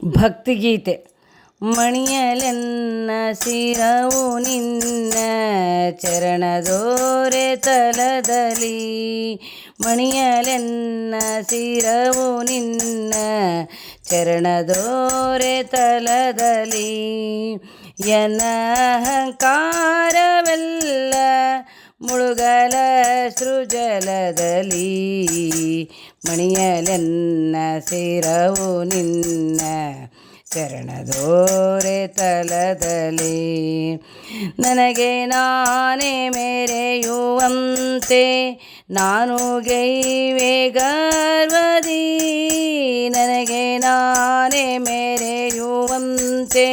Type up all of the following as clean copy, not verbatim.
ಭಕ್ತಿಗೀತೆ. ಮಣಿಯಲೆನ್ನ ಶಿರವು ನಿನ್ನ ಚರಣದೋರೆ ತಲದಲ್ಲಿ, ಮಣಿಯಲೆನ್ನ ಶಿರವು ನಿನ್ನ ಚರಣದೋರೆ ತಲದಲ್ಲಿ, ಎನ್ನ ಅಹಂಕಾರವೆಲ್ಲ ಮುಳುಗಲ ಸೃಜಲದಲ್ಲಿ, ಮಣಿಯಲೆನ್ನ ಶಿರವು ನಿನ್ನ ಚರಣದೋರೆ ತಲದಲ್ಲಿ, ನನಗೆ ನಾನೇ ಮೆರೆಯುವಂತೆ ನಾನು ಗೈವೆ ಗರ್ವದಿ, ನನಗೆ ನಾನೇ ಮೆರೆಯುವಂತೆ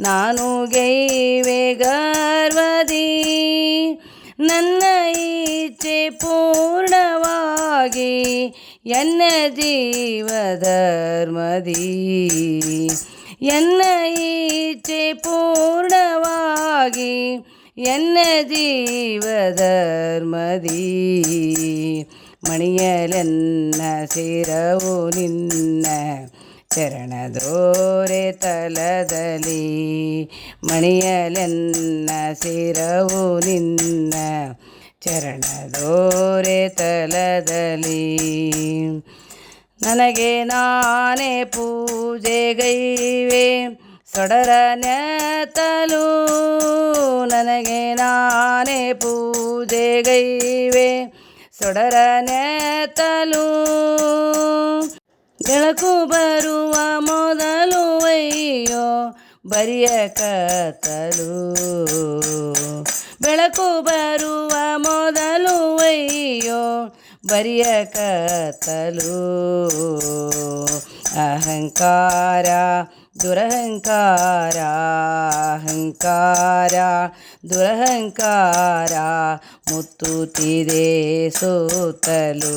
ನಾನು ಗೈವೆ ಗರ್ವದಿ, ನನ್ನ ಇಚ್ಛೆ ಪೂರ್ಣವಾಗಿ ಎನ್ನ ಜೀವಧರ್ಮದಿ, ಎನ್ನ ಇಚ್ಛೆ ಪೂರ್ಣವಾಗಿ ಎನ್ನ ಜೀವಧರ್ಮದಿ, ಮಣಿಯಲೆನ್ನ ಶಿರವು ನಿನ್ನ ಚರಣದೋರೆ ತಲದಲ್ಲಿ, ಮಣಿಯಲೆನ್ನ ಶಿರವು ನಿನ್ನ ಚರಣದೋರೆ ತಲದಲ್ಲಿ, ನನಗೆ ನಾನೇ ಪೂಜೆಗೈವೆ ಸೊಡರನೆತ್ತಲು, ನನಗೆ ನಾನೇ ಪೂಜೆಗೈವೆ ಸೊಡರನೆತ್ತಲು, ಬೆಳಕು ಬರುವ ಮೊದಲು ಅಯ್ಯೋ ಬರಿಯ ಕತ್ತಲು, ಬೆಳಕು ಬರುವ ಮೊದಲು ಅಯ್ಯೋ ಬರಿಯ ಕತ್ತಲು, ಅಹಂಕಾರ ದುರಹಂಕಾರ, ಅಹಂಕಾರ ದುರಹಂಕಾರ ಮುತ್ತುತ್ತಿದೆ ಸುತ್ತಲು,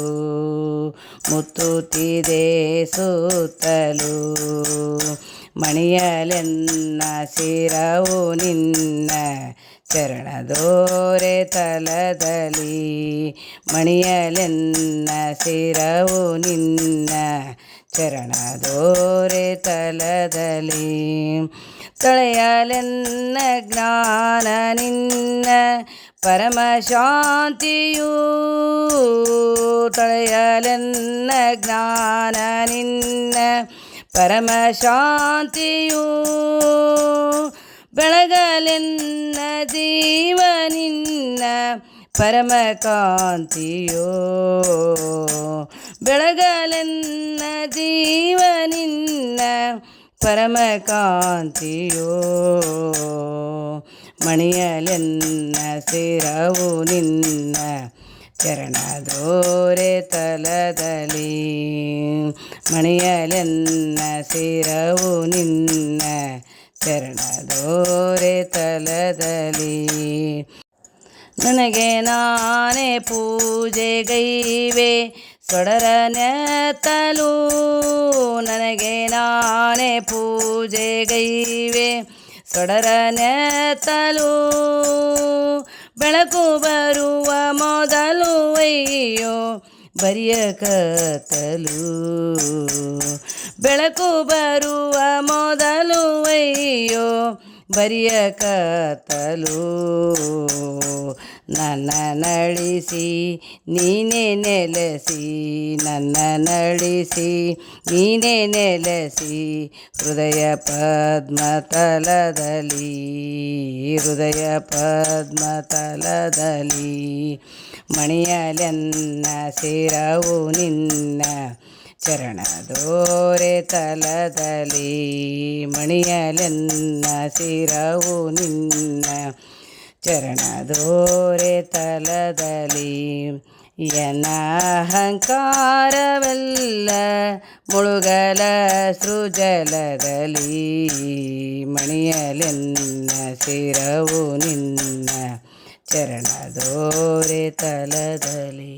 ಮುತ್ತುತ್ತಿದೆ ಸುತ್ತಲು, ಮಣಿಯಲೆನ್ನ ಶಿರವು ನಿನ್ನ ಚರಣದೋರೆ ತಲದಲ್ಲಿ, ಮಣಿಯಲೆನ್ನ ಶಿರವು ನಿನ್ನ ಚರಣದೋರೆ ತಲದಲ್ಲಿ, ತಳೆಯಲೆನ್ನ ಜ್ಞಾನ ನಿನ್ನ ಪರಮ ಶಾಂತಿಯು, ತಳೆಯಲೆನ್ನ ಜ್ಞಾನ ನಿನ್ನ ಪರಮ ಶಾಂತಿಯು, ಬೆಳಗಲೆನ್ನ ಜೀವ ನಿನ್ನ ಪರಮ ಕಾಂತಿಯೋ, ಬೆಳಗಲೆನ್ನ ಜೀವ ನಿನ್ನ ಪರಮ ಕಾಂತಿಯೋ, ಮಣಿಯಲೆನ್ನ ಶಿರವು ನಿನ್ನ ಚರಣದೋರೆ ತಲದಲ್ಲಿ, ಮಣಿಯಲೆನ್ನ ಶಿರವು ನಿನ್ನ ಚರಣದೋರೆ ತಲದಲ್ಲಿ, ನನಗೆ ನಾನೇ ಪೂಜೆಗೈವೆ ಸೊಡರನೆತ್ತಲು, ನನಗೆ ನಾನೇ ಪೂಜೆಗೈವೆ ಸೊಡರನೆತ್ತಲು, ಬೆಳಕು ಬರುವ ಮೊದಲು ಅಯ್ಯೋ ಬರಿಯ ಕತ್ತಲು, ಬೆಳಕು ಬರುವ ಮೊದಲು ಅಯ್ಯೋ ಬರಿಯ ಕತ್ತಲು, ನನ್ನ ನಳಿಸಿ ನೀನೇ ನೆಲೆಸಿ, ನನ್ನ ನಳಿಸಿ ನೀನೇ ನೆಲೆಸಿ ಹೃದಯ ಪದ್ಮತಲದಲ್ಲಿ, ಹೃದಯ ಪದ್ಮತಲದಲ್ಲಿ, ಮಣಿಯಲೆನ್ನ ಶಿರವು ನಿನ್ನ ಚರಣದೋರೆ ತಲದಲ್ಲಿ, ಮಣಿಯಲೆನ್ನ ಶಿರವು ನಿನ್ನ ಚರಣದೋರೆ ತಲದಲ್ಲಿ, ಎನ್ನ ಅಹಂಕಾರವೆಲ್ಲ ಮುಳುಗಲ ಸೃಜಲದಲ್ಲಿ, ಮಣಿಯಲೆನ್ನ ಶಿರವು ನಿನ್ನ ಚರಣದೋರೆ ತಲದಲ್ಲಿ.